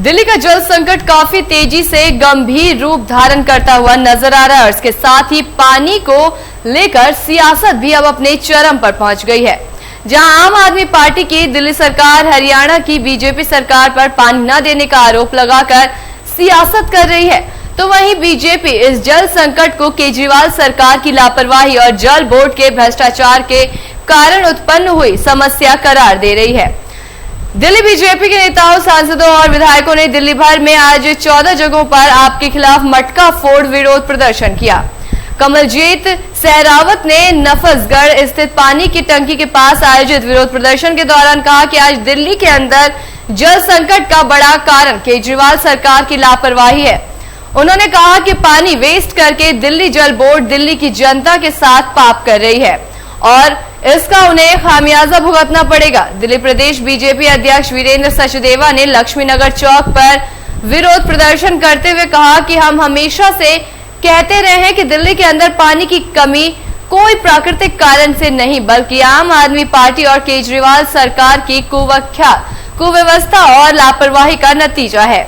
दिल्ली का जल संकट काफी तेजी से गंभीर रूप धारण करता हुआ नजर आ रहा है और इसके साथ ही पानी को लेकर सियासत भी अब अपने चरम पर पहुंच गई है। जहां आम आदमी पार्टी की दिल्ली सरकार हरियाणा की बीजेपी सरकार पर पानी न देने का आरोप लगाकर सियासत कर रही है, तो वहीं बीजेपी इस जल संकट को केजरीवाल सरकार की लापरवाही और जल बोर्ड के भ्रष्टाचार के कारण उत्पन्न हुई समस्या करार दे रही है। दिल्ली बीजेपी के नेताओं, सांसदों और विधायकों ने दिल्ली भर में आज 14 जगहों पर आपके खिलाफ मटका फोड़ विरोध प्रदर्शन किया। कमलजीत सहरावत ने नफसगढ़ स्थित पानी की टंकी के पास आयोजित विरोध प्रदर्शन के दौरान कहा कि आज दिल्ली के अंदर जल संकट का बड़ा कारण केजरीवाल सरकार की लापरवाही है। उन्होंने कहा कि पानी वेस्ट करके दिल्ली जल बोर्ड दिल्ली की जनता के साथ पाप कर रही है और इसका उन्हें खामियाजा भुगतना पड़ेगा। दिल्ली प्रदेश बीजेपी अध्यक्ष वीरेंद्र सचदेवा ने लक्ष्मीनगर चौक पर विरोध प्रदर्शन करते हुए कहा कि हम हमेशा से कहते रहे हैं कि दिल्ली के अंदर पानी की कमी कोई प्राकृतिक कारण से नहीं बल्कि आम आदमी पार्टी और केजरीवाल सरकार की कुव्यवस्था और लापरवाही का नतीजा है।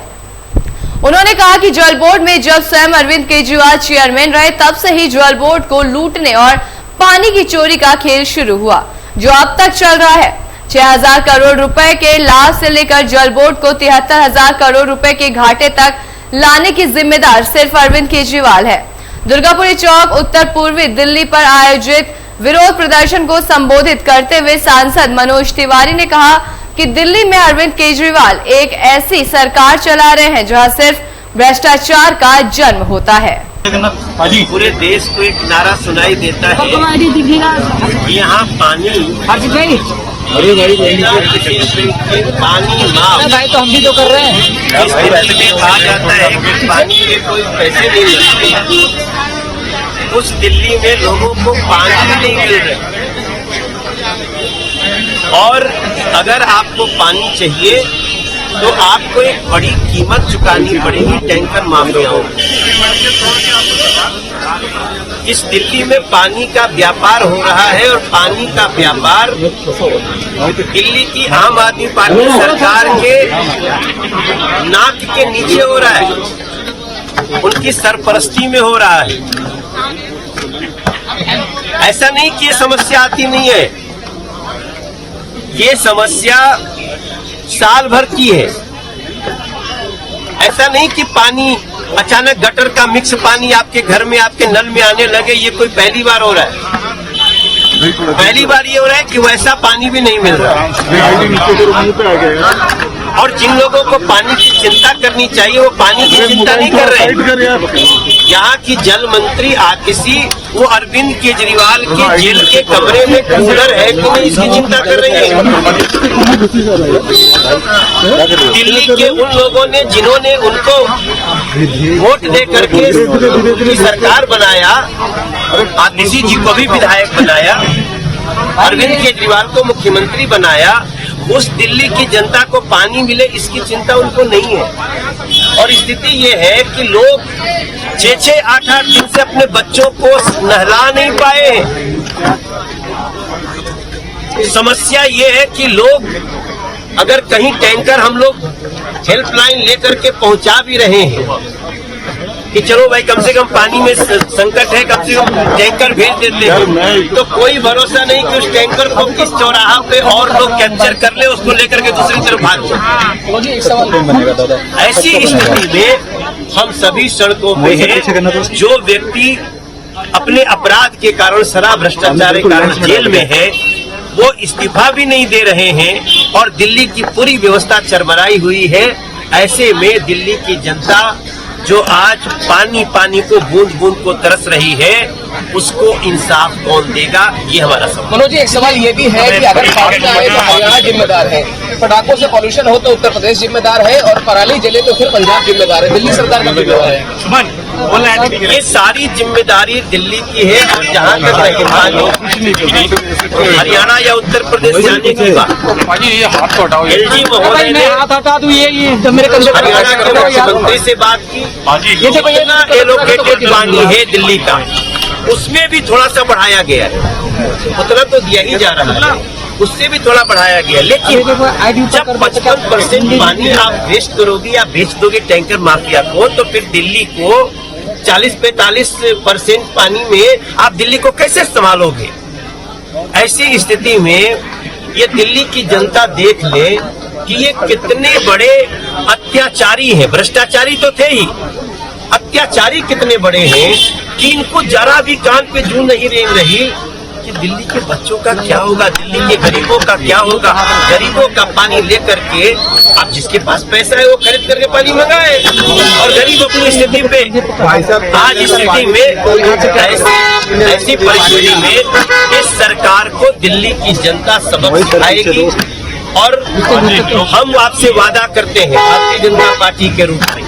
उन्होंने कहा कि जल बोर्ड में जब स्वयं अरविंद केजरीवाल चेयरमैन रहे तब से ही जल बोर्ड को लूटने और पानी की चोरी का खेल शुरू हुआ, जो अब तक चल रहा है। 6000 करोड़ रुपए के लाभ से लेकर जल बोर्ड को 73,000 करोड़ रुपए के घाटे तक लाने की जिम्मेदार सिर्फ अरविंद केजरीवाल है। दुर्गापुरी चौक उत्तर पूर्वी दिल्ली पर आयोजित विरोध प्रदर्शन को संबोधित करते हुए सांसद मनोज तिवारी ने कहा कि दिल्ली में अरविंद केजरीवाल एक ऐसी सरकार चला रहे हैं जहां सिर्फ भ्रष्टाचार का जन्म होता है। पूरे देश को एक नारा सुनाई देता है, यहाँ पानी भाई तो हम भी तो कर रहे हैं। इस तरह में कहा जाता है कि पानी के कोई पैसे नहीं लगते, उस दिल्ली में लोगों को पानी नहीं मिल रहे और अगर आपको पानी चाहिए तो आपको एक बड़ी कीमत चुकानी पड़ेगी टैंकर माफियाओं को। इस दिल्ली में पानी का व्यापार हो रहा है और पानी का व्यापार दिल्ली की आम आदमी पार्टी सरकार के नाक के नीचे हो रहा है, उनकी सरपरस्ती में हो रहा है। ऐसा नहीं कि ये समस्या आती नहीं है, ये समस्या साल भर की है। ऐसा नहीं कि पानी अचानक गटर का मिक्स पानी आपके घर में आपके नल में आने लगे, ये कोई पहली बार हो रहा है। पहली बार ये हो रहा है कि वैसा पानी भी नहीं मिल रहा। और जिन लोगों को पानी की चिंता करनी चाहिए वो पानी की चिंता नहीं कर रहे। यहाँ की जल मंत्री आतिशी वो अरविंद केजरीवाल के जेल के कमरे में कूलर है कि नहीं इसकी चिंता कर रही है। दिल्ली के उन लोगों ने जिन्होंने उनको वोट दे करके उनकी सरकार बनाया, आतिशी जी को भी विधायक बनाया, अरविंद केजरीवाल को मुख्यमंत्री बनाया, उस दिल्ली की जनता को पानी मिले इसकी चिंता उनको नहीं है। और स्थिति ये है कि लोग 6-6, 8-8 दिन से अपने बच्चों को नहला नहीं पाए हैं। समस्या ये है कि लोग अगर कहीं टैंकर हम लोग हेल्पलाइन लेकर के पहुंचा भी रहे हैं कि चलो भाई कम से कम पानी में संकट है, कम से कम टैंकर भेज देते हैं, तो कोई भरोसा नहीं कि उस टैंकर को किस चौराहा पे और लोग कैप्चर कर ले, उसको लेकर के दूसरी तरफ भाग जाए। ऐसी स्थिति में हम सभी सड़कों पे हैं। जो व्यक्ति अपने अपराध के कारण, शराब भ्रष्टाचार के कारण जेल में है, वो इस्तीफा भी नहीं दे रहे हैं और दिल्ली की पूरी व्यवस्था चरमराई हुई है। ऐसे में दिल्ली की जनता जो आज पानी पानी को बूंद बूंद को तरस रही है, उसको इंसाफ कौन देगा, ये हमारा सवाल। मनोज जी, एक सवाल ये भी है कि अगर पानी आए तो हरियाणा जिम्मेदार है, पटाखों से पॉल्यूशन हो तो उत्तर प्रदेश जिम्मेदार है और पराली जले तो फिर पंजाब जिम्मेदार है, दिल्ली सरकार का जिम्मेदार है। ये सारी जिम्मेदारी दिल्ली की है। और जहाँ तक रही पानी हरियाणा या उत्तर प्रदेश जाने की बात, एलजी महोदय ने हरियाणा के मुख्यमंत्री से बात की, जितना एलोकेटेड पानी है दिल्ली का उसमें भी थोड़ा सा बढ़ाया गया है, उतना तो दिया ही जा रहा है। उससे भी थोड़ा बढ़ाया गया। लेकिन जब 55% पानी आप वेस्ट करोगे या बेच दोगे टैंकर माफिया को, तो फिर दिल्ली को 40-45% पानी में आप दिल्ली को कैसे संभालोगे? ऐसी स्थिति में ये दिल्ली की जनता देख ले कि ये कितने बड़े अत्याचारी हैं। भ्रष्टाचारी तो थे ही, अत्याचारी कितने बड़े हैं कि इनको जरा भी कान पे जू नहीं रेंग रही कि दिल्ली के बच्चों का क्या होगा, दिल्ली के गरीबों का क्या होगा। गरीबों का पानी लेकर के अब जिसके पास पैसा है वो खरीद करके पानी मंगाए, और गरीब अपनी स्थिति पे आज स्थिति में ऐसी परिस्थिति में इस सरकार को दिल्ली की जनता सबक सिखाएगी। और हम आपसे वादा करते हैं भारतीय जनता पार्टी के रूप में